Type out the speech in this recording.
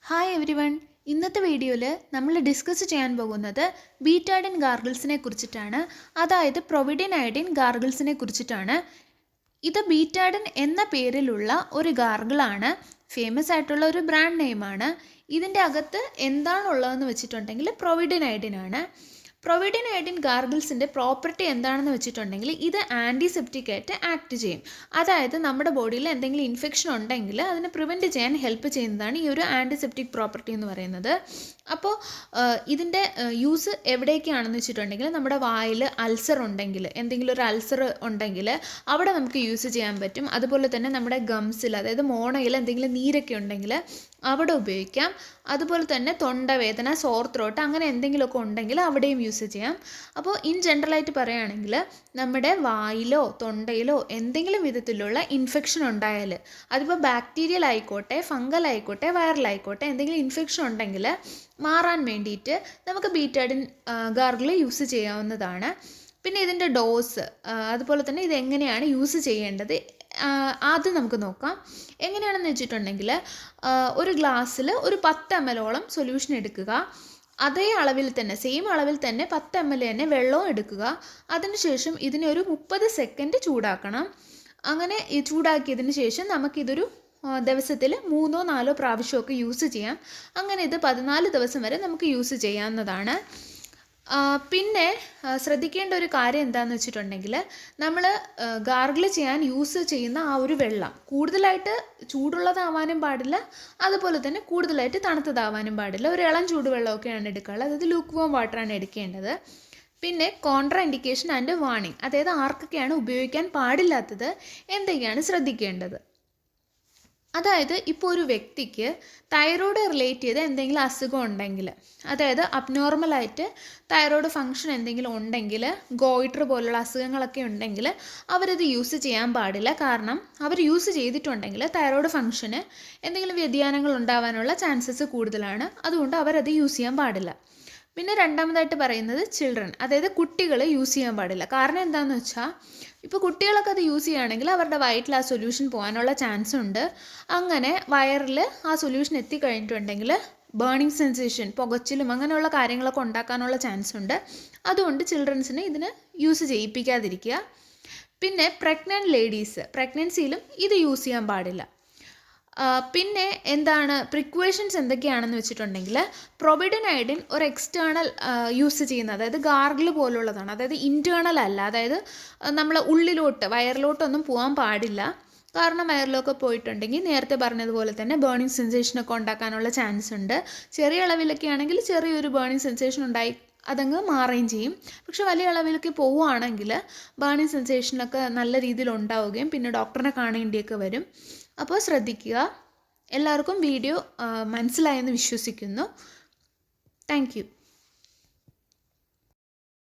Hi every one. ഇന്നത്തെ വീഡിയോയിൽ നമ്മൾ ഡിസ്കസ് ചെയ്യാൻ പോകുന്നത് ബീറ്റാഡിൻ ഗാർഗിൾസിനെ കുറിച്ചിട്ടാണ്. അതായത് പ്രൊവിഡിൻ അയഡിൻ ഗാർഗിൾസിനെ കുറിച്ചിട്ടാണ്. ഇത് ബീറ്റാഡിൻ എന്ന പേരിലുള്ള ഒരു ഗാർഗിളാണ്. ഫേമസ് ആയിട്ടുള്ള ഒരു ബ്രാൻഡ് നെയിമാണ്. ഇതിൻ്റെ അകത്ത് എന്താണുള്ളതെന്ന് വെച്ചിട്ടുണ്ടെങ്കിൽ പ്രൊവിഡിൻ അയഡിൻ ആണ്. പ്രൊവിഡിൻ അയഡിൻ ഗാർഗിൾസിൻ്റെ പ്രോപ്പർട്ടി എന്താണെന്ന് വെച്ചിട്ടുണ്ടെങ്കിൽ ഇത് ആൻറ്റിസെപ്റ്റിക് ആയിട്ട് ആക്ട് ചെയ്യും. അതായത് നമ്മുടെ ബോഡിയിൽ എന്തെങ്കിലും ഇൻഫെക്ഷൻ ഉണ്ടെങ്കിൽ അതിനെ പ്രിവെൻറ്റ് ചെയ്യാൻ ഹെൽപ്പ് ചെയ്യുന്നതാണ് ഈ ഒരു ആൻറ്റിസെപ്റ്റിക് പ്രോപ്പർട്ടി എന്ന് പറയുന്നത്. അപ്പോൾ ഇതിൻ്റെ യൂസ് എവിടേക്കാണെന്ന് വെച്ചിട്ടുണ്ടെങ്കിൽ നമ്മുടെ വായിൽ അൾസർ ഉണ്ടെങ്കിൽ, എന്തെങ്കിലും ഒരു അൾസർ ഉണ്ടെങ്കിൽ അവിടെ നമുക്ക് യൂസ് ചെയ്യാൻ പറ്റും. അതുപോലെ തന്നെ നമ്മുടെ ഗംസിൽ, അതായത് മോണയിൽ എന്തെങ്കിലും നീരൊക്കെ ഉണ്ടെങ്കിൽ അവിടെ ഉപയോഗിക്കാം. അതുപോലെ തന്നെ തൊണ്ടവേദന, സോർ ത്രോട്ട് അങ്ങനെ എന്തെങ്കിലുമൊക്കെ ഉണ്ടെങ്കിൽ അവിടെയും യൂസ് ചെയ്യാം. അപ്പോൾ ഇൻ ജനറലായിട്ട് പറയുകയാണെങ്കിൽ നമ്മുടെ വായിലോ തൊണ്ടയിലോ എന്തെങ്കിലും വിധത്തിലുള്ള ഇൻഫെക്ഷൻ ഉണ്ടായാൽ, അതിപ്പോൾ ബാക്ടീരിയൽ ആയിക്കോട്ടെ, ഫംഗൽ ആയിക്കോട്ടെ, വൈറൽ ആയിക്കോട്ടെ, എന്തെങ്കിലും ഇൻഫെക്ഷൻ ഉണ്ടെങ്കിൽ മാറാൻ വേണ്ടിയിട്ട് നമുക്ക് ബീറ്റാഡിൻ ഗാർഗിൾ യൂസ് ചെയ്യാവുന്നതാണ്. പിന്നെ ഇതിൻ്റെ ഡോസ്, അതുപോലെ തന്നെ ഇത് എങ്ങനെയാണ് യൂസ് ചെയ്യേണ്ടത് ആദ്യം നമുക്ക് നോക്കാം. എങ്ങനെയാണെന്ന് വെച്ചിട്ടുണ്ടെങ്കിൽ ഒരു ഗ്ലാസ്സിൽ ഒരു 10 ml സൊല്യൂഷൻ എടുക്കുക. അതേ അളവിൽ തന്നെ, സെയിം അളവിൽ തന്നെ 10 ml തന്നെ വെള്ളവും എടുക്കുക. അതിനുശേഷം ഇതിനെ ഒരു 30 സെക്കൻഡ് ചൂടാക്കണം. അങ്ങനെ ചൂടാക്കിയതിന് ശേഷം നമുക്കിതൊരു ദിവസത്തിൽ 3-4 പ്രാവശ്യമൊക്കെ യൂസ് ചെയ്യാം. അങ്ങനെ ഇത് 14 ദിവസം വരെ നമുക്ക് യൂസ് ചെയ്യാവുന്നതാണ്. പിന്നെ ശ്രദ്ധിക്കേണ്ട ഒരു കാര്യം എന്താണെന്ന് വെച്ചിട്ടുണ്ടെങ്കിൽ നമ്മൾ ഗാർഗിൾ ചെയ്യാൻ യൂസ് ചെയ്യുന്ന ആ ഒരു വെള്ളം കൂടുതലായിട്ട് ചൂടുള്ളതാവാനും പാടില്ല, അതുപോലെ തന്നെ കൂടുതലായിട്ട് തണുത്തതാവാനും പാടില്ല. ഒരു ഇളം ചൂടുവെള്ളമൊക്കെയാണ് എടുക്കാറുള്ളത്, അതായത് ലൂക്ക് വോം വാട്ടറാണ് എടുക്കേണ്ടത്. പിന്നെ കോൺട്രാ ഇൻഡിക്കേഷൻ ആൻഡ് വാർണിംഗ്, അതായത് ആർക്കൊക്കെയാണ് ഉപയോഗിക്കാൻ പാടില്ലാത്തത്, എന്തൊക്കെയാണ് ശ്രദ്ധിക്കേണ്ടത്. അതായത് ഇപ്പോൾ ഒരു വ്യക്തിക്ക് തൈറോയ്ഡ് റിലേറ്റ് ചെയ്ത് എന്തെങ്കിലും അസുഖം ഉണ്ടെങ്കിൽ, അതായത് അബ്നോർമലായിട്ട് തൈറോയ്ഡ് ഫങ്ഷൻ എന്തെങ്കിലും ഉണ്ടെങ്കിൽ, ഗോയിറ്റർ പോലുള്ള അസുഖങ്ങളൊക്കെ ഉണ്ടെങ്കിൽ അവരത് യൂസ് ചെയ്യാൻ പാടില്ല. കാരണം അവർ യൂസ് ചെയ്തിട്ടുണ്ടെങ്കിൽ തൈറോയ്ഡ് ഫങ്ഷന് എന്തെങ്കിലും വ്യതിയാനങ്ങൾ ഉണ്ടാവാനുള്ള ചാൻസസ് കൂടുതലാണ്. അതുകൊണ്ട് അവരത് യൂസ് ചെയ്യാൻ പാടില്ല. പിന്നെ രണ്ടാമതായിട്ട് പറയുന്നത് ചിൽഡ്രൻ, അതായത് കുട്ടികൾ യൂസ് ചെയ്യാൻ പാടില്ല. കാരണം എന്താണെന്ന് വെച്ചാൽ ഇപ്പോൾ കുട്ടികളൊക്കെ അത് യൂസ് ചെയ്യുകയാണെങ്കിൽ അവരുടെ വയറ്റിൽ ആ സൊല്യൂഷൻ പോകാനുള്ള ചാൻസ് ഉണ്ട്. അങ്ങനെ വയറിൽ ആ സൊല്യൂഷൻ എത്തിക്കഴിഞ്ഞിട്ടുണ്ടെങ്കിൽ ബേണിംഗ് സെൻസേഷൻ, പുകച്ചിലും അങ്ങനെയുള്ള കാര്യങ്ങളൊക്കെ ഉണ്ടാക്കാനുള്ള ചാൻസ് ഉണ്ട്. അതുകൊണ്ട് ചിൽഡ്രൻസിന് ഇതിന് യൂസ് ചെയ്യിപ്പിക്കാതിരിക്കുക. പിന്നെ പ്രഗ്നൻറ്റ് ലേഡീസ്, പ്രഗ്നൻസിയിലും ഇത് യൂസ് ചെയ്യാൻ പാടില്ല. പിന്നെ എന്താണ് പ്രിക്വേഷൻസ് എന്തൊക്കെയാണെന്ന് വെച്ചിട്ടുണ്ടെങ്കിൽ പ്രൊവിഡിൻ അയഡിൻ ഒരു എക്സ്റ്റേണൽ യൂസ് ചെയ്യുന്നത്, അതായത് ഗാർഗിൾ പോലുള്ളതാണ്. അതായത് ഇൻറ്റേർണൽ അല്ല, അതായത് നമ്മൾ ഉള്ളിലോട്ട് വയറിലോട്ടൊന്നും പോകാൻ പാടില്ല. കാരണം വയറിലൊക്കെ പോയിട്ടുണ്ടെങ്കിൽ നേരത്തെ പറഞ്ഞതുപോലെ തന്നെ ബേണിംഗ് സെൻസേഷനൊക്കെ ഉണ്ടാക്കാനുള്ള ചാൻസ് ഉണ്ട്. ചെറിയ അളവിലൊക്കെ ആണെങ്കിൽ ചെറിയൊരു ബേണിംഗ് സെൻസേഷൻ ഉണ്ടായി അതങ്ങ് മാറുകയും ചെയ്യും. പക്ഷെ വലിയ അളവിലേക്ക് പോവുകയാണെങ്കിൽ ബേണിംഗ് സെൻസേഷനൊക്കെ നല്ല രീതിയിൽ ഉണ്ടാവുകയും പിന്നെ ഡോക്ടറിനെ കാണേണ്ടിയൊക്കെ വരും. അപ്പോൾ ശ്രദ്ധിക്കുക. എല്ലാവർക്കും വീഡിയോ മനസ്സിലായെന്ന് വിശ്വസിക്കുന്നു. Thank you.